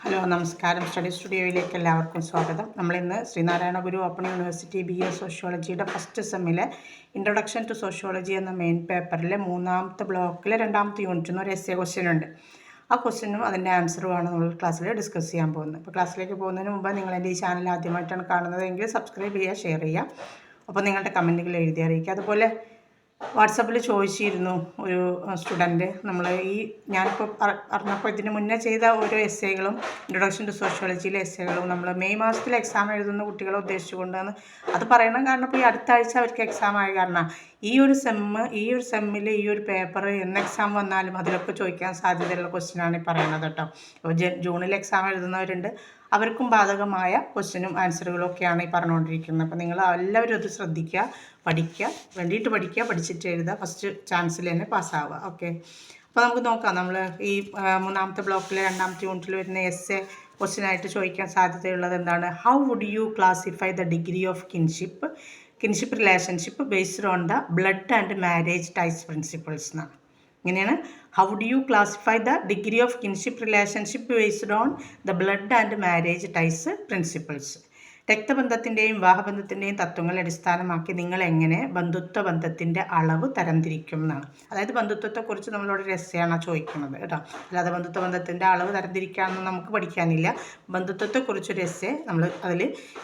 Hello നമസ്കാരം. Study സ്റ്റുഡിയോയിലേക്ക് എല്ലാവർക്കും സ്വാഗതം. നമ്മളിന്ന് Sree Narayana Guru open university BA സോഷ്യോളജിയുടെ ഫസ്റ്റ് സെമ്മിലെ ഇൻട്രൊഡക്ഷൻ ടു സോഷ്യോളജി എന്ന മെയിൻ പേപ്പറിലെ മൂന്നാമത്തെ ബ്ലോക്കിലെ രണ്ടാമത്തെ യൂണിറ്റിൽ നിന്ന് ഒരു എസ്സേ ക്വസ്റ്റ്യൻ ഉണ്ട്. ആ ക്വസ്റ്റ്യനും അതിൻ്റെ ആൻസറുമാണ് നമ്മൾ ക്ലാസ്സിൽ ഡിസ്കസ് ചെയ്യാൻ പോകുന്നത്. അപ്പോൾ ക്ലാസ്സിലേക്ക് പോകുന്നതിന് മുമ്പ് നിങ്ങൾ എൻ്റെ ഈ ചാനൽ ആദ്യമായിട്ടാണ് കാണുന്നതെങ്കിൽ സബ്സ്ക്രൈബ് ചെയ്യുക, ഷെയർ ചെയ്യുക, അപ്പോൾ നിങ്ങളുടെ കമൻറ്റുകൾ എഴുതി അറിയിക്കുക. അതുപോലെ വാട്സപ്പിൽ ചോദിച്ചിരുന്നു ഒരു സ്റ്റുഡൻറ്റ്, ഞാനിപ്പോൾ അറിഞ്ഞപ്പോൾ ഇതിന് മുന്നേ ചെയ്ത ഓരോ എസ്സേകളും ഇൻട്രൊഡക്ഷൻ ടു സോഷ്യോളജിയിലെ എസ്സേകളും നമ്മൾ മെയ് മാസത്തിൽ എക്സാം എഴുതുന്ന കുട്ടികളെ ഉദ്ദേശിച്ചുകൊണ്ടാണ് അത് പറയണം. കാരണം ഇപ്പോൾ ഈ അടുത്ത ആഴ്ച അവർക്ക് എക്സാം ആയ കാരണം ഈ ഒരു സെമ്മിൽ ഈ ഒരു പേപ്പർ എന്ന് എക്സാം വന്നാലും അതിലൊക്കെ ചോദിക്കാൻ സാധ്യതയുള്ള ക്വസ്റ്റ്യനാണ് ഈ പറയുന്നത് കേട്ടോ. അപ്പോൾ ജൂണിൽ എക്സാം എഴുതുന്നവരുണ്ട്, അവർക്കും ബാധകമായ ക്വസ്റ്റ്യനും ആൻസറുകളും ഒക്കെയാണ് ഈ പറഞ്ഞുകൊണ്ടിരിക്കുന്നത്. അപ്പോൾ നിങ്ങൾ എല്ലാവരും അത് ശ്രദ്ധിക്കുക, പഠിക്കുക, പഠിച്ചിട്ട് എഴുതുക, ഫസ്റ്റ് ചാൻസിൽ തന്നെ പാസ്സാവുക. ഓക്കെ, അപ്പോൾ നമുക്ക് നോക്കാം. നമ്മൾ ഈ മൂന്നാമത്തെ ബ്ലോക്കിലെ രണ്ടാമത്തെ യൂണിറ്റിൽ വരുന്ന എസ്സേ ക്വസ്റ്റ്യനായിട്ട് ചോദിക്കാൻ സാധ്യതയുള്ളത് എന്താണ്? How would you classify the degree of kinship relationship based on the blood and marriage ties principles എന്നാണ്. ഇങ്ങനെയാണ്, how do you classify the degree of kinship relationship based on the blood and marriage ties principles. രക്തബന്ധത്തിൻ്റെയും വിവാഹബന്ധത്തിൻ്റെയും തത്വങ്ങൾ അടിസ്ഥാനമാക്കി നിങ്ങൾ എങ്ങനെ ബന്ധുത്വ ബന്ധത്തിൻ്റെ അളവ് തരംതിരിക്കും എന്നാണ്. അതായത് ബന്ധുത്വത്തെക്കുറിച്ച് നമ്മളോട് എസ്സേയാണ് ചോദിക്കുന്നത് കേട്ടോ. അല്ലാതെ ബന്ധുത്വ ബന്ധത്തിൻ്റെ അളവ് തരംതിരിക്കാമെന്ന് നമുക്ക് പഠിക്കാനില്ല. ബന്ധുത്വത്തെക്കുറിച്ചൊരു എസ്സേ നമ്മൾ അതിൽ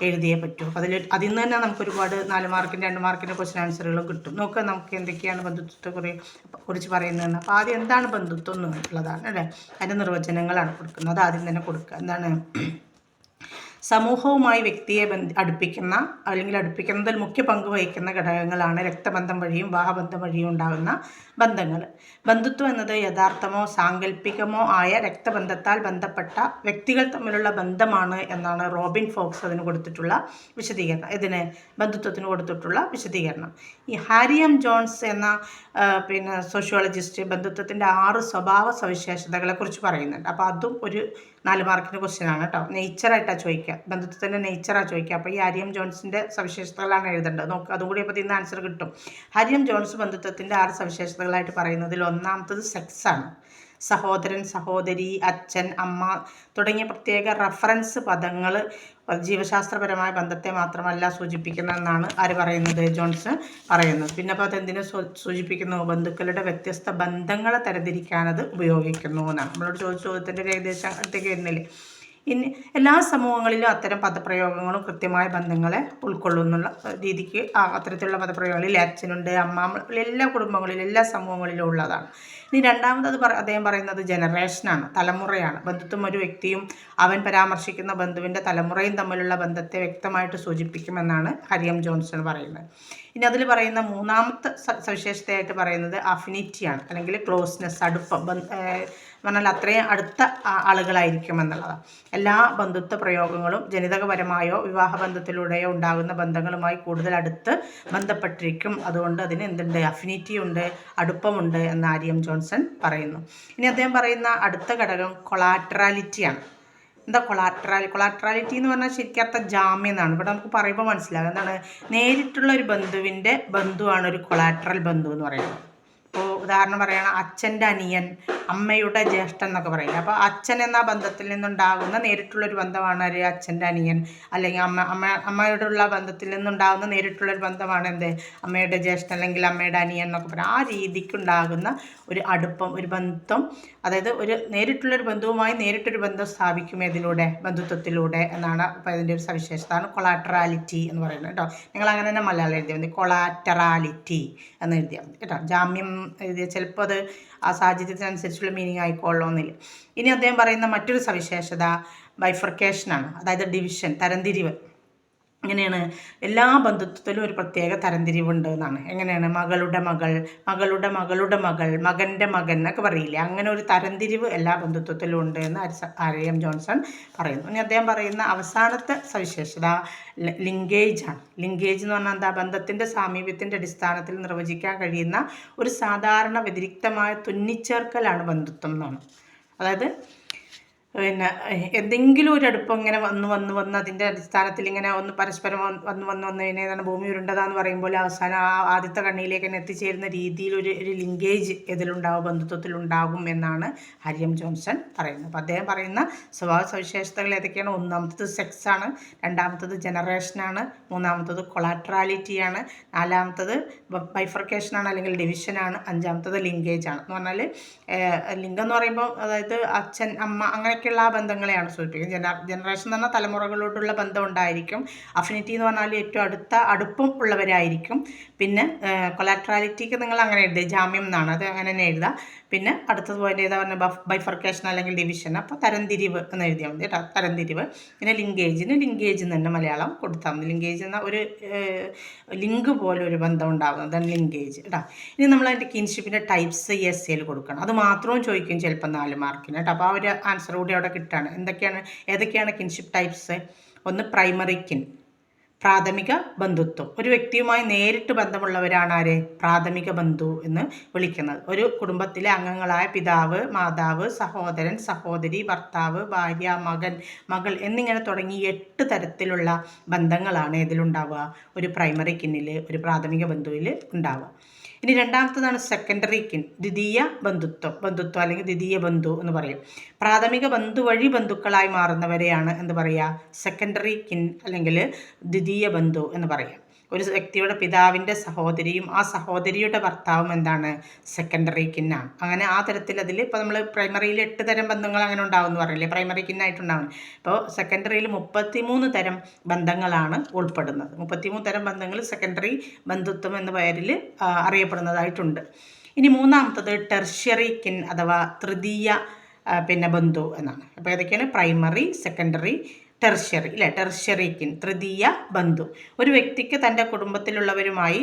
എഴുതിയേ പറ്റൂ. അതിൽ അതിൽ നിന്ന് തന്നെ നമുക്ക് ഒരുപാട് 4 മാർക്കിൻ്റെ 2 മാർക്കിൻ്റെ ക്വസ്റ്റ്യൻ ആൻസറുകളും കിട്ടും. നോക്കുക നമുക്ക് എന്തൊക്കെയാണ് ബന്ധുത്വത്തെക്കുറിച്ച് പറയുന്നതെന്ന്. അപ്പോൾ ആദ്യം എന്താണ് ബന്ധുത്വം എന്നുള്ളതാണ് അല്ലേ, അതിൻ്റെ നിർവചനങ്ങളാണ് കൊടുക്കുന്നത്. അത് ആദ്യം തന്നെ കൊടുക്കുക. എന്താണ്? സമൂഹവുമായി വ്യക്തിയെ അടുപ്പിക്കുന്നതിൽ മുഖ്യ പങ്ക് വഹിക്കുന്ന ഘടകങ്ങളാണ് രക്തബന്ധം വഴിയും വിവാഹബന്ധം വഴിയും ഉണ്ടാകുന്ന ബന്ധങ്ങൾ. ബന്ധുത്വം എന്നത് യഥാർത്ഥമോ സാങ്കല്പികമോ ആയ രക്തബന്ധത്താൽ ബന്ധപ്പെട്ട വ്യക്തികൾ തമ്മിലുള്ള ബന്ധമാണ് എന്നാണ് റോബിൻ ഫോക്സ് അതിന് കൊടുത്തിട്ടുള്ള വിശദീകരണം. ബന്ധുത്വത്തിന് കൊടുത്തിട്ടുള്ള വിശദീകരണം. ഈ ഹാരി എം ജോൺസ് എന്ന സോഷ്യോളജിസ്റ്റ് ബന്ധുത്വത്തിൻ്റെ 6 സ്വഭാവ സവിശേഷതകളെക്കുറിച്ച് പറയുന്നുണ്ട്. അപ്പോൾ അതും ഒരു 4 മാർക്കിൻ്റെ ക്വസ്റ്റ്യനാണ് കേട്ടോ. നേച്ചറായിട്ടാണ് ചോദിക്കുക, ബന്ധുത്വത്തിൻ്റെ നേച്ചറാണ് ചോദിക്കുക. അപ്പോൾ ഈ ഹാരി എം ജോൺസിൻ്റെ സവിശേഷതകളാണ് എഴുതേണ്ടത്. നോക്കുക, അതും കൂടി അപ്പോൾ ഇന്ന് ആൻസർ കിട്ടും. ഹാരി എം ജോൺസ് ബന്ധുത്വത്തിൻ്റെ 6 സവിശേഷതകളായിട്ട് പറയുന്നതിൽ ഒന്നാമത്തത് സെക്സാണ്. സഹോദരൻ, സഹോദരി, അച്ഛൻ, അമ്മ തുടങ്ങിയ പ്രത്യേക റഫറൻസ് പദങ്ങൾ ജീവശാസ്ത്രപരമായ ബന്ധത്തെ മാത്രമല്ല സൂചിപ്പിക്കുന്നതെന്നാണ് ആര് പറയുന്നത്? ജോൺസ് പറയുന്നത്. പിന്നെ അപ്പോൾ അതെന്തിനെ സൂചിപ്പിക്കുന്നു? ബന്ധുക്കളുടെ വ്യത്യസ്ത ബന്ധങ്ങളെ തരംതിരിക്കാനത് ഉപയോഗിക്കുന്നു എന്നാണ്. നമ്മളോട് ചോദ്യത്തിൻ്റെ ഏകദേശം അടുത്തേക്ക് വരുന്നില്ലേ. ഇനി എല്ലാ സമൂഹങ്ങളിലും അത്തരം പദപ്രയോഗങ്ങളും കൃത്യമായ ബന്ധങ്ങളെ ഉൾക്കൊള്ളുന്നുള്ള രീതിക്ക് അത്തരത്തിലുള്ള പദപ്രയോഗങ്ങളിൽ അച്ഛനുണ്ട്, അമ്മ, എല്ലാ കുടുംബങ്ങളിലും എല്ലാ സമൂഹങ്ങളിലും ഉള്ളതാണ്. ഇനി രണ്ടാമത് അദ്ദേഹം പറയുന്നത് ജനറേഷനാണ്, തലമുറയാണ്. ബന്ധുത്വം ഒരു വ്യക്തിയും അവൻ പരാമർശിക്കുന്ന ബന്ധുവിൻ്റെ തലമുറയും തമ്മിലുള്ള ബന്ധത്തെ വ്യക്തമായിട്ട് സൂചിപ്പിക്കുമെന്നാണ് ഹാരി എം ജോൺസൺ പറയുന്നത്. ഇനി അതിൽ പറയുന്ന മൂന്നാമത്തെ സവിശേഷതയായിട്ട് പറയുന്നത് അഫിനിറ്റിയാണ്, അല്ലെങ്കിൽ ക്ലോസ്നെസ്, അടുപ്പം. പറഞ്ഞാൽ അത്രയും അടുത്ത ആളുകളായിരിക്കും എന്നുള്ളതാണ്. എല്ലാ ബന്ധുത്വ പ്രയോഗങ്ങളും ജനിതകപരമായോ വിവാഹബന്ധത്തിലൂടെയോ ഉണ്ടാകുന്ന ബന്ധങ്ങളുമായി കൂടുതൽ അടുത്ത് ബന്ധപ്പെട്ടിരിക്കും. അതുകൊണ്ട് അതിന് എന്തുണ്ട്? അഫിനിറ്റി ഉണ്ട്, അടുപ്പമുണ്ട് എന്ന് ഹാരി എം ജോൺസൺ പറയുന്നു. ഇനി അദ്ദേഹം പറയുന്ന അടുത്ത ഘടകം കൊളാറ്ററാലിറ്റിയാണ്. എന്താ കൊളാറ്ററാലിറ്റി എന്ന് പറഞ്ഞാൽ ശരിക്കർത്ഥം ജാമ്യം എന്നാണ്. ഇവിടെ നമുക്ക് പറയുമ്പോൾ മനസ്സിലാകും. എന്താണ്? നേരിട്ടുള്ള ഒരു ബന്ധുവിൻ്റെ ബന്ധുവാണ് ഒരു കൊളാറ്ററൽ ബന്ധു എന്ന് പറയുന്നത്. ഇപ്പോൾ ഉദാഹരണം പറയുകയാണ്, അച്ഛൻ്റെ അനിയൻ, അമ്മയുടെ ജ്യേഷ്ഠൻ എന്നൊക്കെ പറയില്ല. അപ്പോൾ അച്ഛൻ എന്ന ബന്ധത്തിൽ നിന്നുണ്ടാകുന്ന നേരിട്ടുള്ളൊരു ബന്ധമാണ് ഒരു അച്ഛൻ്റെ അനിയൻ, അല്ലെങ്കിൽ അമ്മയോടുള്ള ബന്ധത്തിൽ നിന്നുണ്ടാകുന്ന നേരിട്ടുള്ളൊരു ബന്ധമാണ് എന്ത്? അമ്മയുടെ ജ്യേഷ്ഠൻ അല്ലെങ്കിൽ അമ്മയുടെ അനിയൻ എന്നൊക്കെ പറയും. ആ രീതിക്കുണ്ടാകുന്ന ഒരു അടുപ്പം, ഒരു ബന്ധം, അതായത് ഒരു നേരിട്ടുള്ളൊരു ബന്ധുവുമായി നേരിട്ടൊരു ബന്ധം സ്ഥാപിക്കും ഇതിലൂടെ, ബന്ധുത്വത്തിലൂടെ എന്നാണ്. അപ്പോൾ ഇതിൻ്റെ ഒരു സവിശേഷതയാണ് കൊളാറ്ററാലിറ്റി എന്ന് പറയുന്നത് കേട്ടോ. നിങ്ങൾ അങ്ങനെ തന്നെ മലയാളം എഴുതിയാൽ മതി, കൊളാറ്ററാലിറ്റി എന്ന് എഴുതിയാൽ മതി കേട്ടോ. ജാമ്യം എഴുതിയാൽ ചിലപ്പോൾ അത് ആ സാഹചര്യത്തിനനുസരിച്ചുള്ള മീനിങ് ആയിക്കൊള്ളണമെന്നില്ല. ഇനി അദ്ദേഹം പറയുന്ന മറ്റൊരു സവിശേഷത ബൈഫർക്കേഷനാണ്, അതായത് ഡിവിഷൻ, തരംതിരിവ്. എങ്ങനെയാണ്? എല്ലാ ബന്ധുത്വത്തിലും ഒരു പ്രത്യേക തരംതിരിവുണ്ട് എന്നാണ്. എങ്ങനെയാണ്? മകളുടെ മകൾ, മകളുടെ മകളുടെ മകൾ, മകൻ്റെ മകൻ എന്നൊക്കെ പറയില്ലേ, അങ്ങനെ ഒരു തരംതിരിവ് എല്ലാ ബന്ധുത്വത്തിലും ഉണ്ട് എന്ന് ഹാരി എം ജോൺസൺ പറയുന്നു. ഇനി അദ്ദേഹം പറയുന്ന അവസാനത്തെ സവിശേഷത ലിങ്കേജ് ആണ്. ലിങ്കേജ് എന്ന് പറഞ്ഞാൽ എന്താ? ബന്ധത്തിൻ്റെ സാമീപ്യത്തിൻ്റെ അടിസ്ഥാനത്തിൽ നിർവചിക്കാൻ കഴിയുന്ന ഒരു സാധാരണ വ്യതിരിക്തമായ തുന്നിച്ചേർക്കലാണ് ബന്ധുത്വം എന്നാണ്. അതായത് പിന്നെ എന്തെങ്കിലും ഒരു അടുപ്പം ഇങ്ങനെ വന്ന് അതിൻ്റെ അടിസ്ഥാനത്തിൽ ഇങ്ങനെ ഒന്ന് പരസ്പരം വന്ന് കഴിഞ്ഞാൽ ഭൂമി ഉരുണ്ടതാന്ന് പറയുമ്പോൾ അവസാനം ആ ആദ്യത്തെ കണ്ണിയിലേക്ക് തന്നെ എത്തിച്ചേരുന്ന രീതിയിൽ ഒരു ലിങ്കേജ് ഇതിലുണ്ടാവും, ബന്ധുത്വത്തിലുണ്ടാകും എന്നാണ് ഹാരിയം ജോൺസൺ പറയുന്നത്. അപ്പോൾ അദ്ദേഹം പറയുന്ന സ്വഭാവ സവിശേഷതകൾ ഏതൊക്കെയാണ്? ഒന്നാമത്തത് സെക്സാണ്, രണ്ടാമത്തത് ജനറേഷനാണ്, മൂന്നാമത്തത് കൊളാട്രാലിറ്റിയാണ്, നാലാമത്തത് ബൈഫർക്കേഷനാണ് അല്ലെങ്കിൽ ഡിവിഷനാണ്, അഞ്ചാമത്തത് ലിങ്കേജാണ്. എന്ന് പറഞ്ഞാൽ ലിംഗം എന്ന് പറയുമ്പോൾ അതായത് അച്ഛൻ അമ്മ അങ്ങനെയൊക്കെയുള്ള ആ ബന്ധങ്ങളെയാണ് സൂചിപ്പിക്കുന്നത്. ജനറേഷൻ എന്ന് പറഞ്ഞാൽ തലമുറകളോടുള്ള ബന്ധം ഉണ്ടായിരിക്കും. അഫിനിറ്റി എന്ന് പറഞ്ഞാൽ ഏറ്റവും അടുപ്പം ഉള്ളവരായിരിക്കും. പിന്നെ കൊലാട്രാലിറ്റിക്ക് നിങ്ങൾ അങ്ങനെ എഴുതുക, ജാമ്യം എന്നാണ്, അത് അങ്ങനെ തന്നെ എഴുതുക. പിന്നെ അടുത്തത് പോയിന്റ് ഏതാ പറഞ്ഞാൽ ബൈഫർക്കേഷൻ അല്ലെങ്കിൽ ഡിവിഷൻ, അപ്പോൾ തരംതിരിവ് എന്ന് എഴുതിയാൽ മതി കേട്ടോ, തരംതിരിവ്. പിന്നെ ലിങ്കേജ് എന്ന് തന്നെ മലയാളം കൊടുത്താൽ മതി. ലിങ്കേജ് എന്ന ഒരു ലിങ്ക് പോലെ ഒരു ബന്ധം ഉണ്ടാകുന്നതാണ് ലിങ്കേജ് കേട്ടോ. ഇനി നമ്മൾ അതിൻ്റെ കിൻഷിപ്പിൻ്റെ ടൈപ്സ് എസ്സേയിൽ കൊടുക്കണം. അത് മാത്രവും ചോദിക്കും ചിലപ്പോൾ 4 മാർക്കിന് കേട്ടോ. അപ്പോൾ ആ ഒരു ആൻസർ കൂടി അവിടെ കിട്ടുകയാണ്. ഏതൊക്കെയാണ് കിൻഷിപ്പ് ടൈപ്സ്? ഒന്ന് പ്രൈമറി കിൻ, പ്രാഥമിക ബന്ധുത്വം. ഒരു വ്യക്തിയുമായി നേരിട്ട് ബന്ധമുള്ളവരാണ് ആര്? പ്രാഥമിക ബന്ധു എന്ന് വിളിക്കുന്നത്. ഒരു കുടുംബത്തിലെ അംഗങ്ങളായ പിതാവ്, മാതാവ്, സഹോദരൻ, സഹോദരി, ഭർത്താവ്, ഭാര്യ, മകൾ എന്നിങ്ങനെ തുടങ്ങി 8 തരത്തിലുള്ള ബന്ധങ്ങളാണ് ഇതിലുണ്ടാവുക, ഒരു പ്രൈമറി കിന്നിൽ, ഒരു പ്രാഥമിക ബന്ധുവിൽ ഉണ്ടാവുക. ഇനി രണ്ടാമത്തതാണ് സെക്കൻഡറി കിൻ, ദ്വിതീയ ബന്ധുത്വം അല്ലെങ്കിൽ ദ്വിതീയ ബന്ധു എന്ന് പറയും. പ്രാഥമിക ബന്ധു വഴി ബന്ധുക്കളായി മാറുന്നവരെയാണ് എന്ത് പറയുക? സെക്കൻഡറി കിൻ അല്ലെങ്കിൽ ദ്വിതീയ ബന്ധു എന്ന് പറയാം. ഒരു വ്യക്തിയുടെ പിതാവിൻ്റെ സഹോദരിയും ആ സഹോദരിയുടെ ഭർത്താവും എന്താണ്? സെക്കൻഡറി കിന്നാണ്. അങ്ങനെ ആ തരത്തിൽ അതിൽ ഇപ്പോൾ നമ്മൾ പ്രൈമറിയിൽ 8 തരം ബന്ധങ്ങൾ അങ്ങനെ ഉണ്ടാവും എന്ന് പറയില്ലേ, പ്രൈമറി കിന്നായിട്ടുണ്ടാവും. ഇപ്പോൾ സെക്കൻഡറിയിൽ 33 തരം ബന്ധങ്ങളാണ് ഉൾപ്പെടുന്നത്. 33 തരം ബന്ധങ്ങൾ സെക്കൻഡറി ബന്ധുത്വം എന്ന പേരിൽ അറിയപ്പെടുന്നതായിട്ടുണ്ട്. ഇനി മൂന്നാമത്തത് ടെർഷ്യറി കിൻ അഥവാ തൃതീയ ബന്ധു എന്നാണ്. അപ്പോൾ ഏതൊക്കെയാണ്? പ്രൈമറി, സെക്കൻഡറി, ടെർഷ്യറി കിൻ, തൃതീയ ബന്ധു. ഒരു വ്യക്തിക്ക് തൻ്റെ കുടുംബത്തിലുള്ളവരുമായി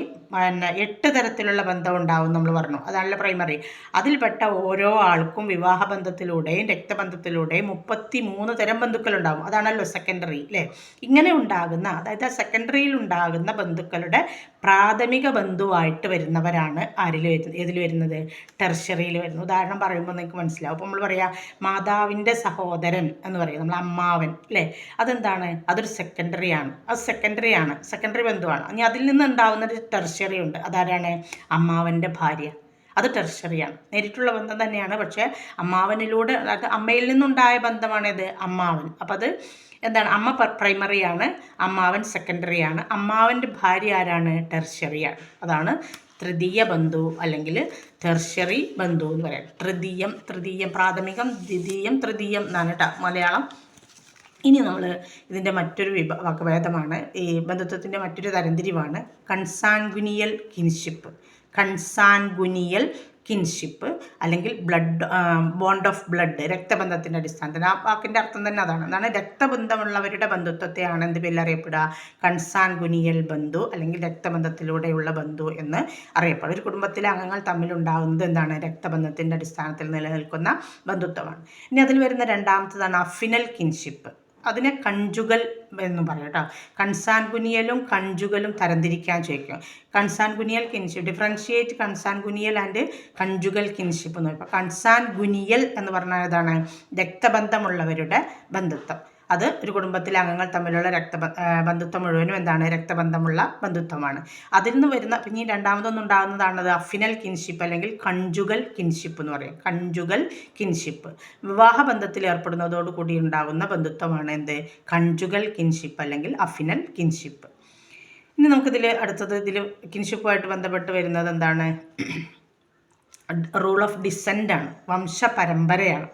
8 തരത്തിലുള്ള ബന്ധം ഉണ്ടാവും നമ്മൾ പറഞ്ഞു, അതാണല്ലോ പ്രൈമറി. അതിൽപ്പെട്ട ഓരോ ആൾക്കും വിവാഹബന്ധത്തിലൂടെയും രക്തബന്ധത്തിലൂടെയും 33 തരം ബന്ധുക്കളുണ്ടാവും, അതാണല്ലോ സെക്കൻഡറി അല്ലേ. ഇങ്ങനെ ഉണ്ടാകുന്ന, അതായത് സെക്കൻഡറിയിൽ ഉണ്ടാകുന്ന ബന്ധുക്കളുടെ പ്രാഥമിക ബന്ധുവായിട്ട് വരുന്നവരാണ് ഏതിൽ വരുന്നത്? ടെർഷ്യറിയിൽ വരുന്നത്. ഉദാഹരണം പറയുമ്പോൾ നിങ്ങൾക്ക് മനസ്സിലാവും. അപ്പോൾ നമ്മൾ പറയാം മാതാവിൻ്റെ സഹോദരൻ എന്ന് പറയും, നമ്മൾ അമ്മാവൻ അല്ലേ, അതെന്താണ്? അതൊരു സെക്കൻഡറിയാണ്, സെക്കൻഡറി ബന്ധുവാണ്. ഇനി അതിൽ നിന്ന് ഉണ്ടാകുന്നൊരു ടെർഷ്യറി ഉണ്ട്, അതാരാണ്? അമ്മാവൻ്റെ ഭാര്യ, അത് ടെർഷ്യറിയാണ്. നേരിട്ടുള്ള ബന്ധം തന്നെയാണ്, പക്ഷേ അമ്മാവനിലൂടെ, അമ്മയിൽ നിന്നുണ്ടായ ബന്ധമാണിത്, അമ്മാവൻ. അപ്പം അത് എന്താണ്? അമ്മ പ്രൈമറിയാണ്, അമ്മാവൻ സെക്കൻഡറിയാണ്, അമ്മാവൻ്റെ ഭാര്യ ആരാണ്? ടെർഷ്യറിയാണ്. അതാണ് തൃതീയ ബന്ധു അല്ലെങ്കിൽ ടെർഷ്യറി ബന്ധു എന്ന് പറയാം. തൃതീയം പ്രാഥമികം, ദ്വിതീയം, തൃതീയം എന്നാണ് കേട്ടോ മലയാളം. ഇനി നമ്മൾ ഇതിൻ്റെ മറ്റൊരു വകഭേദമാണ്, ഈ ബന്ധുത്വത്തിൻ്റെ മറ്റൊരു തരംതിരിവാണ് കൺസാൻഗ്വിനിയൽ കിൻഷിപ്പ് അല്ലെങ്കിൽ ബോണ്ട് ഓഫ് ബ്ലഡ്, രക്തബന്ധത്തിൻ്റെ അടിസ്ഥാനത്തിൽ. ആ വാക്കിൻ്റെ അർത്ഥം തന്നെ അതാണ്. രക്തബന്ധമുള്ളവരുടെ ബന്ധുത്വത്തെയാണ് എന്ത് പേരിൽ അറിയപ്പെടുക? കൺസാൻഗ്വിനിയൽ ബന്ധു അല്ലെങ്കിൽ രക്തബന്ധത്തിലൂടെയുള്ള ബന്ധു എന്ന് അറിയപ്പെടും. ഒരു കുടുംബത്തിലെ അംഗങ്ങൾ തമ്മിലുണ്ടാകുന്നത് എന്താണ്? രക്തബന്ധത്തിൻ്റെ അടിസ്ഥാനത്തിൽ നിലനിൽക്കുന്ന ബന്ധുത്വമാണ്. ഇനി അതിൽ വരുന്ന രണ്ടാമത്തതാണ് അഫിനൽ കിൻഷിപ്പ്. അതിനെ കൺജുഗൽ എന്നും പറയും കേട്ടോ. കൺസാൻഗ്വിനിയലും കൺജുഗലും തരംതിരിക്കാൻ ചോദിക്കും. കൺസാൻഗ്വിനിയൽ കിൻഷിപ്പ്, ഡിഫറൻഷിയേറ്റ് കൺസാൻഗ്വിനിയൽ ആൻഡ് കൺജുഗൽ കിൻഷിപ്പ് എന്ന് പറയും. കൺസാൻഗ്വിനിയൽ എന്ന് പറഞ്ഞാൽ ഏതാണ്? രക്തബന്ധമുള്ളവരുടെ ബന്ധുത്വം. അത് ഒരു കുടുംബത്തിലെ അംഗങ്ങൾ തമ്മിലുള്ള ബന്ധുത്വം മുഴുവനും എന്താണ്? രക്തബന്ധമുള്ള ബന്ധുത്വമാണ്. അതിൽ നിന്ന് വരുന്ന പിന്നെ രണ്ടാമതൊന്നുണ്ടാകുന്നതാണത് അഫിനൽ കിൻഷിപ്പ് അല്ലെങ്കിൽ കൺജുഗൽ കിൻഷിപ്പ് എന്ന് പറയും. കൺജുഗൽ കിൻഷിപ്പ് വിവാഹബന്ധത്തിൽ ഏർപ്പെടുന്നതോടുകൂടി ഉണ്ടാകുന്ന ബന്ധുത്വമാണ് എന്ത്? കൺജുഗൽ കിൻഷിപ്പ് അല്ലെങ്കിൽ അഫിനൽ കിൻഷിപ്പ്. ഇനി നമുക്കിതിൽ അടുത്തത് കിൻഷിപ്പുമായിട്ട് ബന്ധപ്പെട്ട് വരുന്നത് എന്താണ്? റൂൾ ഓഫ് ഡിസെൻ്റാണ്, വംശപരമ്പരയാണ്.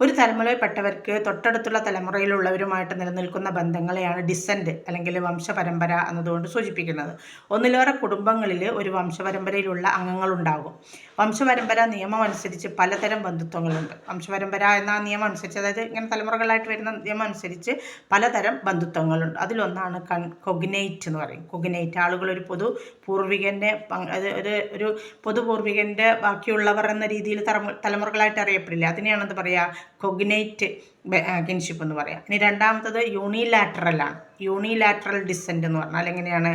ഒരു തലമുറയിൽപ്പെട്ടവർക്ക് തൊട്ടടുത്തുള്ള തലമുറയിലുള്ളവരുമായിട്ട് നിലനിൽക്കുന്ന ബന്ധങ്ങളെയാണ് ഡിസെൻറ്റ് അല്ലെങ്കിൽ വംശപരമ്പര എന്നതുകൊണ്ട് സൂചിപ്പിക്കുന്നത്. ഒന്നിലേറെ കുടുംബങ്ങളിൽ ഒരു വംശപരമ്പരയിലുള്ള അംഗങ്ങളുണ്ടാകും. വംശപരമ്പര നിയമം അനുസരിച്ച് പലതരം ബന്ധുത്വങ്ങളുണ്ട്. വംശപരമ്പര എന്ന നിയമം അനുസരിച്ച്, അതായത് ഇങ്ങനെ തലമുറകളായിട്ട് വരുന്ന നിയമം അനുസരിച്ച് പലതരം ബന്ധുത്വങ്ങളുണ്ട്. അതിലൊന്നാണ് കൊഗ്നേറ്റ് എന്ന് പറയും. കൊഗ്നേറ്റ്, ആളുകൾ ഒരു പൂർവികൻ്റെ ഒരു പൊതുപൂർവികൻ്റെ ബാക്കിയുള്ളവർ എന്ന രീതിയിൽ തലമുറകളായിട്ട് അറിയപ്പെടില്ല, അതിനെയാണെന്ന് പറയുക കൊഗ്നേറ്റ് കിൻഷിപ്പ് എന്ന് പറയാം. ഇനി രണ്ടാമത്തത് യൂണിലാറ്ററൽ ഡിസെൻ്റ് എന്ന് പറഞ്ഞാൽ എങ്ങനെയാണ്?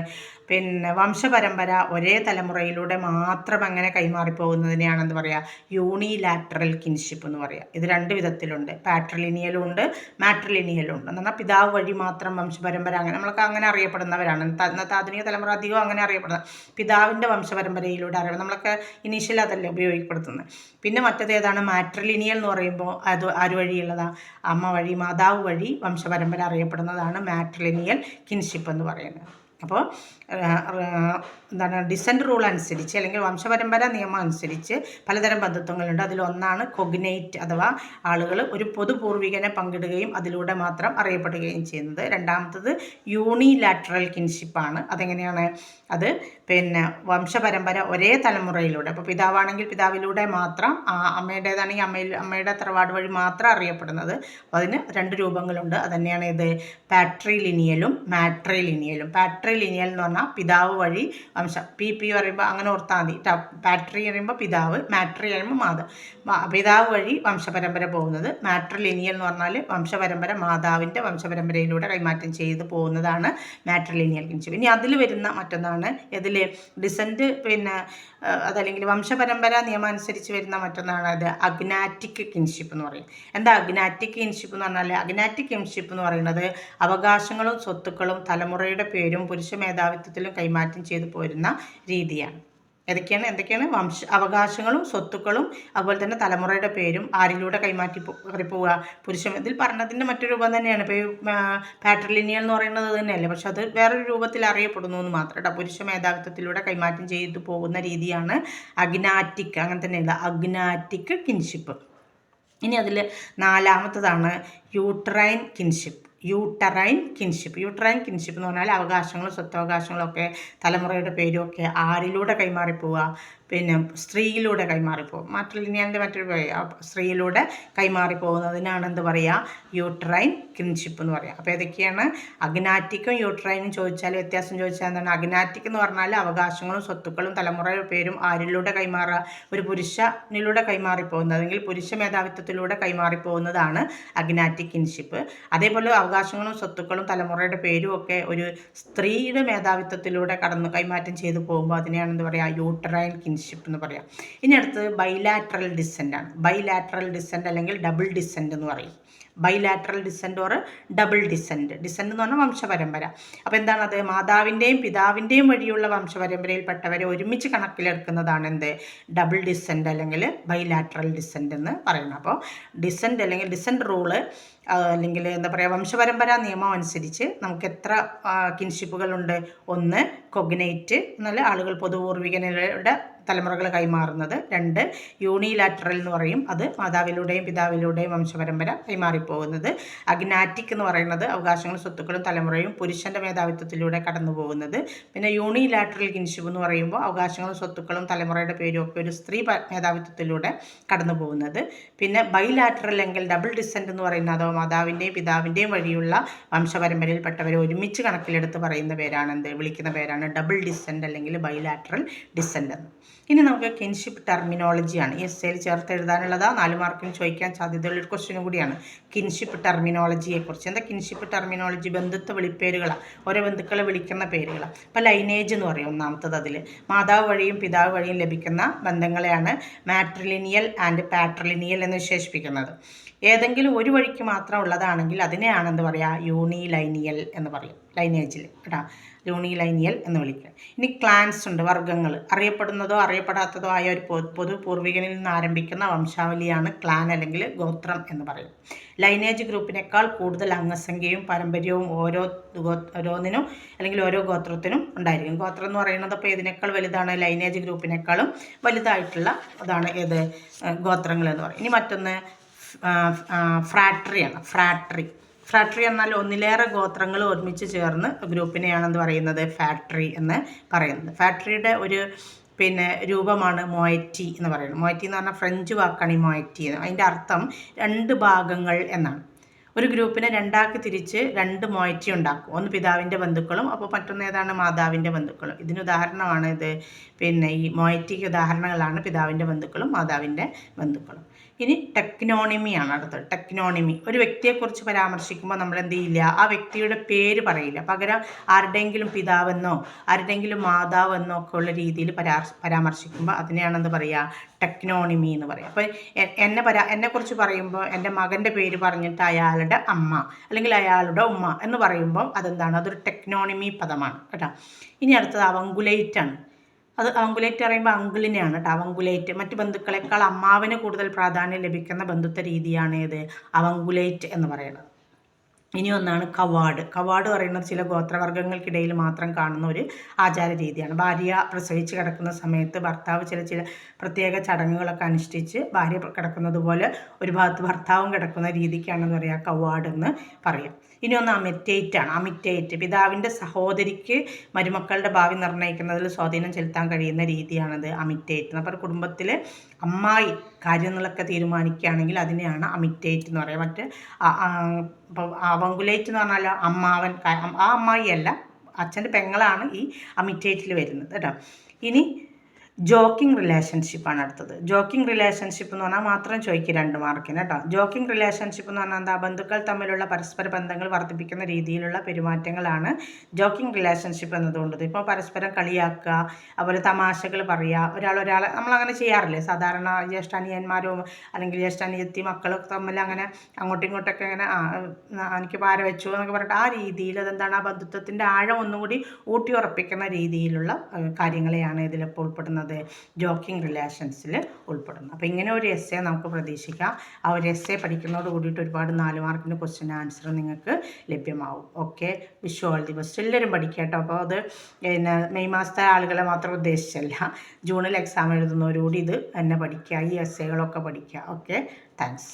പിന്നെ വംശപരമ്പര ഒരേ തലമുറയിലൂടെ മാത്രം അങ്ങനെ കൈമാറിപ്പോകുന്നതിനെയാണ് എന്ത് പറയുക, യൂണിലാറ്ററൽ കിൻഷിപ്പ് എന്ന് പറയുക. ഇത് രണ്ട് വിധത്തിലുണ്ട്, പാട്രിലിനിയലും ഉണ്ട് മാട്രിലിനിയലും ഉണ്ട്. എന്ന് പറഞ്ഞാൽ പിതാവ് വഴി മാത്രം വംശപരമ്പര, അങ്ങനെ നമ്മൾക്ക് അങ്ങനെ അറിയപ്പെടുന്നവരാണ് ഇന്നത്തെ ആധുനിക തലമുറ അധികം അങ്ങനെ അറിയപ്പെടുന്നത്. പിതാവിൻ്റെ വംശപരമ്പരയിലൂടെ അറിയാം, നമ്മളൊക്കെ ഇനീഷ്യൽ അതല്ലേ ഉപയോഗപ്പെടുത്തുന്നത്. പിന്നെ മറ്റേത് ഏതാണ്, മാട്രിലിനിയൽ എന്ന് പറയുമ്പോൾ അത് ആര് വഴിയുള്ളതാണ്, അമ്മ വഴി മാതാവ് വഴി വംശപരമ്പര അറിയപ്പെടുന്നതാണ് മാട്രിലിനിയൽ കിൻഷിപ്പ് എന്ന് പറയുന്നത്. അപ്പോൾ എന്താണ്, ഡിസെൻറ്റ് റൂൾ അനുസരിച്ച് അല്ലെങ്കിൽ വംശപരമ്പര നിയമം അനുസരിച്ച് പലതരം ബന്ധുത്വങ്ങളുണ്ട്. അതിലൊന്നാണ് കൊഗ്നേറ്റ്, അഥവാ ആളുകൾ ഒരു പൊതുപൂർവികനെ പങ്കിടുകയും അതിലൂടെ മാത്രം അറിയപ്പെടുകയും ചെയ്യുന്നത്. രണ്ടാമത്തത് യൂണിലാറ്ററൽ കിൻഷിപ്പാണ്. അതെങ്ങനെയാണ്, അത് പിന്നെ വംശപരമ്പര ഒരേ തലമുറയിലൂടെ, അപ്പോൾ പിതാവാണെങ്കിൽ പിതാവിലൂടെ മാത്രം, അമ്മയുടേതാണെങ്കിൽ അമ്മയുടെ തറവാട് വഴി മാത്രം അറിയപ്പെടുന്നത്. അപ്പോൾ അതിന് രണ്ട് രൂപങ്ങളുണ്ട്. അതുതന്നെയാണ് ഇത് പാട്രിലിനിയലും മാട്രിലിനിയലും. പാട്രിലിനിയൽ എന്ന് പറഞ്ഞാൽ പിതാവ് വഴി വംശം, പി പറയുമ്പോൾ അങ്ങനെ ഓർത്താൽ മതി. പാട്രി പറയുമ്പോൾ പിതാവ്, മാട്രി പറയുമ്പോൾ പിതാവ് വഴി വംശപരമ്പര പോകുന്നത്. മാട്രിലിനിയൽ എന്ന് പറഞ്ഞാൽ വംശപരമ്പര മാതാവിൻ്റെ വംശപരമ്പരയിലൂടെ കൈമാറ്റം ചെയ്ത് പോകുന്നതാണ് മാട്രിലിനിയൽ കിൻഷിപ്പ്. ഇനി അതിൽ വരുന്ന മറ്റൊന്നാണ് ഇതിൽ ഡിസെൻറ്റ്, പിന്നെ അതല്ലെങ്കിൽ വംശപരമ്പര നിയമം അനുസരിച്ച് വരുന്ന മറ്റൊന്നാണ് അത് അഗ്നാറ്റിക് കിൻഷിപ്പ് എന്ന് പറയും. എന്താ അഗ്നാറ്റിക് കിൻഷിപ്പ് എന്ന് പറഞ്ഞാൽ, അഗ്നാറ്റിക് കിൻഷിപ്പ് എന്ന് പറയുന്നത് അവകാശങ്ങളും സ്വത്തുക്കളും തലമുറയുടെ പേരും പുരുഷ മേധാവിത്വത്തിലും കൈമാറ്റം ചെയ്തു പോരുന്ന രീതിയാണ്. എന്തൊക്കെയാണ് അവകാശങ്ങളും സ്വത്തുക്കളും അതുപോലെ തന്നെ തലമുറയുടെ പേരും ആരിലൂടെ പോവുക, ഇതിൽ പറഞ്ഞതിൻ്റെ മറ്റൊരു രൂപം തന്നെയാണ്. ഇപ്പോൾ ഈ പാട്രിലിനിയൽ എന്ന് പറയുന്നത് തന്നെയല്ലേ, പക്ഷെ അത് വേറൊരു രൂപത്തിൽ അറിയപ്പെടുന്നു എന്ന് മാത്രം കേട്ടോ. പുരുഷ മേധാവിത്വത്തിലൂടെ കൈമാറ്റം ചെയ്തു പോകുന്ന രീതിയാണ് അഗ്നാറ്റിക്, അങ്ങനെ തന്നെയല്ല അഗ്നാറ്റിക് കിൻഷിപ്പ്. ഇനി അതിൽ നാലാമത്തതാണ് യൂട്രൈൻ കിൻഷിപ്പ്. യൂട്ടറൈൻ കിൻഷിപ്പ് എന്ന് പറഞ്ഞാൽ അവകാശങ്ങളും സ്വത്തവകാശങ്ങളും ഒക്കെ തലമുറയുടെ പേരും ഒക്കെ ആരിലൂടെ കൈമാറിപ്പോവുക, പിന്നെ സ്ത്രീയിലൂടെ കൈമാറിപ്പോകും. മാട്രിലിനിയലിൻ്റെ മറ്റൊരു സ്ത്രീയിലൂടെ കൈമാറിപ്പോകുന്നതിനാണ് എന്ത് പറയുക, യൂട്രൈൻ കിൻഷിപ്പ് എന്ന് പറയുക. അപ്പോൾ ഏതൊക്കെയാണ് അഗ്നാറ്റിക്കും യൂട്രൈനും വ്യത്യാസം ചോദിച്ചാൽ എന്താണ്, അഗ്നാറ്റിക് എന്ന് പറഞ്ഞാൽ അവകാശങ്ങളും സ്വത്തുക്കളും തലമുറയുടെ പേരും ആരിലൂടെ കൈമാറുക, ഒരു പുരുഷനിലൂടെ കൈമാറിപ്പോകുന്നത് അല്ലെങ്കിൽ പുരുഷ മേധാവിത്വത്തിലൂടെ കൈമാറിപ്പോകുന്നതാണ് അഗ്നാറ്റിക് കിൻഷിപ്പ്. അതേപോലെ അവകാശങ്ങളും സ്വത്തുക്കളും തലമുറയുടെ പേരും ഒക്കെ ഒരു സ്ത്രീയുടെ മേധാവിത്വത്തിലൂടെ കൈമാറ്റം ചെയ്തു പോകുമ്പോൾ അതിനെയാണ് എന്ത് പറയുക, യൂട്രൈൻ കിൻഷിപ്പ് എന്ന് പറയാം. ഇനി അടുത്തത് ബൈലാറ്ററൽ ഡിസെൻ്റ് ആണ്. ബൈലാറ്ററൽ ഡിസെൻ്റ് അല്ലെങ്കിൽ ഡബിൾ ഡിസെൻ്റ് എന്ന് പറയും. Bilateral descent or double descent എന്ന് പറഞ്ഞാൽ വംശപരമ്പര. അപ്പോൾ എന്താണത്, മാതാവിൻ്റെയും പിതാവിൻ്റെയും വഴിയുള്ള വംശപരമ്പരയിൽപ്പെട്ടവരെ ഒരുമിച്ച് കണക്കിലെടുക്കുന്നതാണ് എന്ത്, ഡബിൾ ഡിസെൻ്റ് അല്ലെങ്കിൽ ബൈലാറ്ററൽ ഡിസെൻ്റ് എന്ന് പറയുന്നത്. അപ്പോൾ ഡിസെൻ്റ് അല്ലെങ്കിൽ ഡിസെൻ്റ് റൂള് അല്ലെങ്കിൽ എന്താ പറയുക, വംശപരമ്പര നിയമം അനുസരിച്ച് നമുക്ക് എത്ര കിൻഷിപ്പുകളുണ്ട്, ഒന്ന് കൊഗ്നേറ്റ് എന്നാൽ ആളുകൾ പൊതുപൂർവികനുടെ തലമുറകൾ കൈമാറുന്നത്, രണ്ട് യൂണിലാറ്ററൽ എന്ന് പറയും, അത് മാതാവിലൂടെയും പിതാവിലൂടെയും വംശപരമ്പര കൈമാറിപ്പോകുന്നത്, അഗ്നാറ്റിക് എന്ന് പറയുന്നത് അവകാശങ്ങളും സ്വത്തുക്കളും തലമുറയും പുരുഷൻ്റെ മേധാവിത്വത്തിലൂടെ കടന്നു പോകുന്നത്, പിന്നെ യൂണിലാറ്ററൽ കിൻഷിപ്പ് എന്ന് പറയുമ്പോൾ അവകാശങ്ങളും സ്വത്തുക്കളും തലമുറയുടെ പേരും ഒക്കെ ഒരു സ്ത്രീ മേധാവിത്വത്തിലൂടെ കടന്നു പോകുന്നത്, പിന്നെ ബൈലാറ്ററൽ അല്ലെങ്കിൽ ഡബിൾ ഡിസെൻ്റ് എന്ന് പറയുന്നത് അതോ മാതാവിൻ്റെയും പിതാവിൻ്റെയും വഴിയുള്ള വംശപരമ്പരയിൽപ്പെട്ടവരെ ഒരുമിച്ച് കണക്കിലെടുത്ത് പറയുന്ന പേരാണ് വിളിക്കുന്ന പേരാണ് ഡബിൾ ഡിസെൻ്റ് അല്ലെങ്കിൽ ബൈലാറ്ററൽ ഡിസെൻ്റ് എന്ന്. ഇനി നമുക്ക് കിൻഷിപ്പ് ടെർമിനോളജിയാണ് ഈ എസ്സേയിൽ ചേർത്ത് എഴുതാനുള്ളത്. 4 മാർക്കിന് ചോദിക്കാൻ സാധ്യതയുള്ളൊരു ക്വസ്റ്റ്യനും കൂടിയാണ് കിൻഷിപ്പ് ടെർമിനോളജിയെക്കുറിച്ച്. എന്താ കിൻഷിപ്പ് ടെർമിനോളജി? ബന്ധുത്വ വിളിപ്പേരുകളാണ്, ഓരോ ബന്ധുക്കളെ വിളിക്കുന്ന പേരുകളാണ്. ഇപ്പോൾ ലൈനേജ് എന്ന് പറയും ഒന്നാമത്തത്. അതിൽ മാതാവ് വഴിയും പിതാവ് വഴിയും ലഭിക്കുന്ന ബന്ധങ്ങളെയാണ് മാട്രിലിനിയൽ ആൻഡ് പാട്രിലിനിയൽ എന്ന് വിശേഷിപ്പിക്കുന്നത്. ഏതെങ്കിലും ഒരു വഴിക്ക് മാത്രം ഉള്ളതാണെങ്കിൽ അതിനെയാണ് എന്ത് പറയുക, യൂണിലൈനിയൽ എന്ന് പറയും. ലൈനേജിൽ കേട്ടോ, യൂണിലൈനിയൽ എന്ന് വിളിക്കുക. ഇനി ക്ലാൻസ് ഉണ്ട്, വർഗ്ഗങ്ങൾ. അറിയപ്പെടുന്നതോ അറിയപ്പെടാത്തതോ ആയ ഒരു പൊതു പൂർവികനിൽ നിന്ന് ആരംഭിക്കുന്ന വംശാവലിയാണ് ക്ലാൻ അല്ലെങ്കിൽ ഗോത്രം എന്ന് പറയും. ലൈനേജ് ഗ്രൂപ്പിനേക്കാൾ കൂടുതൽ അംഗസംഖ്യയും പാരമ്പര്യവും ഓരോന്നിനും അല്ലെങ്കിൽ ഓരോ ഗോത്രത്തിനും ഉണ്ടായിരിക്കും. ഗോത്രം എന്ന് പറയുന്നത് അപ്പോൾ ഇതിനേക്കാൾ വലുതാണ്, ലൈനേജ് ഗ്രൂപ്പിനേക്കാളും വലുതായിട്ടുള്ള അതാണ് ഏത്, ഗോത്രങ്ങൾ എന്ന് പറയും. ഇനി മറ്റൊന്ന് ഫ്രാട്രിയാണ്. ഫ്രാട്രി എന്നാൽ ഒന്നിലേറെ ഗോത്രങ്ങൾ ഒരുമിച്ച് ചേർന്ന് ഗ്രൂപ്പിനെയാണെന്ന് പറയുന്നത് ഫാക്ടറി എന്ന് പറയുന്നത്. ഫാക്ടറിയുടെ ഒരു രൂപമാണ് മൊയറ്റി എന്ന് പറയുന്നത്. മൊയറ്റി എന്ന് പറഞ്ഞാൽ ഫ്രഞ്ച് വാക്കാണ് ഈ മൊയറ്റി. അതിൻ്റെ അർത്ഥം 2 ഭാഗങ്ങൾ എന്നാണ്. ഒരു ഗ്രൂപ്പിനെ രണ്ടാക്കി തിരിച്ച് 2 മൊയറ്റി ഉണ്ടാക്കും. ഒന്ന് പിതാവിൻ്റെ ബന്ധുക്കളും അപ്പോൾ മറ്റൊന്ന് ഏതാണ്, മാതാവിൻ്റെ ബന്ധുക്കളും. ഇതിന് ഉദാഹരണമാണ് ഇത്. ഈ മൊയറ്റിക്ക് ഉദാഹരണങ്ങളാണ് പിതാവിൻ്റെ ബന്ധുക്കളും മാതാവിൻ്റെ ബന്ധുക്കളും. ഇനി ടെക്നോണിമിയാണ് അടുത്തത്. ടെക്നോണിമി ഒരു വ്യക്തിയെക്കുറിച്ച് പരാമർശിക്കുമ്പോൾ നമ്മൾ എന്ത് ചെയ്യില്ല, ആ വ്യക്തിയുടെ പേര് പറയില്ല, പകരം ആരുടെയെങ്കിലും പിതാവെന്നോ ആരുടെയെങ്കിലും മാതാവെന്നോ ഒക്കെ ഉള്ള രീതിയിൽ പരാമർശിക്കുമ്പോൾ അതിനെയാണെന്ന് പറയുക, ടെക്നോണിമി എന്ന് പറയുക. അപ്പോൾ എന്നെക്കുറിച്ച് പറയുമ്പോൾ എൻ്റെ മകൻ്റെ പേര് പറഞ്ഞിട്ട് അയാളുടെ അമ്മ അല്ലെങ്കിൽ അയാളുടെ ഉമ്മ എന്ന് പറയുമ്പോൾ അതെന്താണ്, അതൊരു ടെക്നോണിമി പദമാണ് കേട്ടോ. ഇനി അടുത്തത് അവങ്കുലേറ്റ് ആണ്. അത് അവങ്കുലേറ്റ് പറയുമ്പോൾ അങ്കിളിനെയാണ് കേട്ടോ. അവങ്കുലേറ്റ് മറ്റു ബന്ധുക്കളെക്കാൾ അമ്മാവിന് കൂടുതൽ പ്രാധാന്യം ലഭിക്കുന്ന ബന്ധുത്വ രീതിയാണ് ഏത്, അവങ്കുലേറ്റ് എന്ന് പറയുന്നത്. ഇനി ഒന്നാണ് കവാട്. കവാട് പറയുന്നത് ചില ഗോത്രവർഗ്ഗങ്ങൾക്കിടയിൽ മാത്രം കാണുന്ന ഒരു ആചാര രീതിയാണ്. ഭാര്യ പ്രസവിച്ച് കിടക്കുന്ന സമയത്ത് ഭർത്താവ് ചില പ്രത്യേക ചടങ്ങുകളൊക്കെ അനുഷ്ഠിച്ച് ഭാര്യ കിടക്കുന്നത് പോലെ ഒരു ഭാഗത്ത് ഭർത്താവും കിടക്കുന്ന രീതിക്കാണെന്ന് പറയുക കവാട് എന്ന് പറയാം. ഇനി ഒന്ന് അമിറ്റേറ്റ് ആണ്. അമിറ്റേറ്റ് പിതാവിൻ്റെ സഹോദരിക്ക് മരുമക്കളുടെ ഭാവി നിർണ്ണയിക്കുന്നതിൽ സ്വാധീനം ചെലുത്താൻ കഴിയുന്ന രീതിയാണത് അമിറ്റേറ്റ്. അപ്പോൾ കുടുംബത്തിൽ അമ്മായി കാര്യങ്ങളൊക്കെ തീരുമാനിക്കുകയാണെങ്കിൽ അതിനെയാണ് അമിറ്റേറ്റ് എന്ന് പറയുക. മറ്റ് ഇപ്പോൾ അവങ്കുലേറ്റ് എന്ന് പറഞ്ഞാൽ അമ്മാവൻ, ആ അമ്മായി അല്ല, അച്ഛൻ്റെ പെങ്ങളാണ് ഈ അമിറ്റേറ്റിൽ വരുന്നത് കേട്ടോ. ഇനി ജോക്കിംഗ് റിലേഷൻഷിപ്പാണ് അടുത്തത്. ജോക്കിംഗ് റിലേഷൻഷിപ്പ് എന്ന് പറഞ്ഞാൽ മാത്രം ചോദിക്കുക 2 മാർക്കിന് കേട്ടോ. ജോക്കിംഗ് റിലേഷൻഷിപ്പ് എന്ന് പറഞ്ഞാൽ എന്താ, ബന്ധുക്കൾ തമ്മിലുള്ള പരസ്പര ബന്ധങ്ങൾ വർദ്ധിപ്പിക്കുന്ന രീതിയിലുള്ള പെരുമാറ്റങ്ങളാണ് ജോക്കിംഗ് റിലേഷൻഷിപ്പ് എന്നതുകൊണ്ട്. ഇപ്പോൾ പരസ്പരം കളിയാക്കുക, അതുപോലെ തമാശകൾ പറയുക, ഒരാളെ നമ്മളങ്ങനെ ചെയ്യാറില്ലേ സാധാരണ, ജ്യേഷ്ഠാനിയന്മാരോ അല്ലെങ്കിൽ ജ്യേഷ്ഠാനിയത്തി മക്കളൊക്കെ തമ്മിൽ അങ്ങനെ അങ്ങോട്ടും ഇങ്ങോട്ടൊക്കെ അങ്ങനെ എനിക്ക് പാര വെച്ചു എന്നൊക്കെ പറഞ്ഞിട്ട് ആ രീതിയിൽ അതെന്താണ്, ആ ബന്ധുത്വത്തിൻ്റെ ആഴം ഒന്നുകൂടി ഊട്ടി ഉറപ്പിക്കുന്ന രീതിയിലുള്ള കാര്യങ്ങളെയാണ് ഇതിലിപ്പോൾ ഉൾപ്പെടുന്നത്, ജോക്കിംഗ് റിലേഷൻസിൽ ഉൾപ്പെടുന്നു. അപ്പോൾ ഇങ്ങനെ ഒരു എസ്സേ നമുക്ക് പ്രതീക്ഷിക്കാം. ആ ഒരു എസ്സേ പഠിക്കുന്നതോട് കൂടിയിട്ട് ഒരുപാട് 4 മാർക്കിൻ്റെ ക്വസ്റ്റ്യൻ ആൻസർ നിങ്ങൾക്ക് ലഭ്യമാവും. Okay, wish all the best. എല്ലാവരും പഠിക്കുക കേട്ടോ. അപ്പോൾ അത് പിന്നെ മെയ് മാസത്തെ ആളുകളെ മാത്രം ഉദ്ദേശിച്ചല്ല, ജൂണിൽ എക്സാം എഴുതുന്നവരോട് ഇത് തന്നെ പഠിക്കുക, ഈ എസ്സേകളൊക്കെ പഠിക്കുക. Okay, thanks.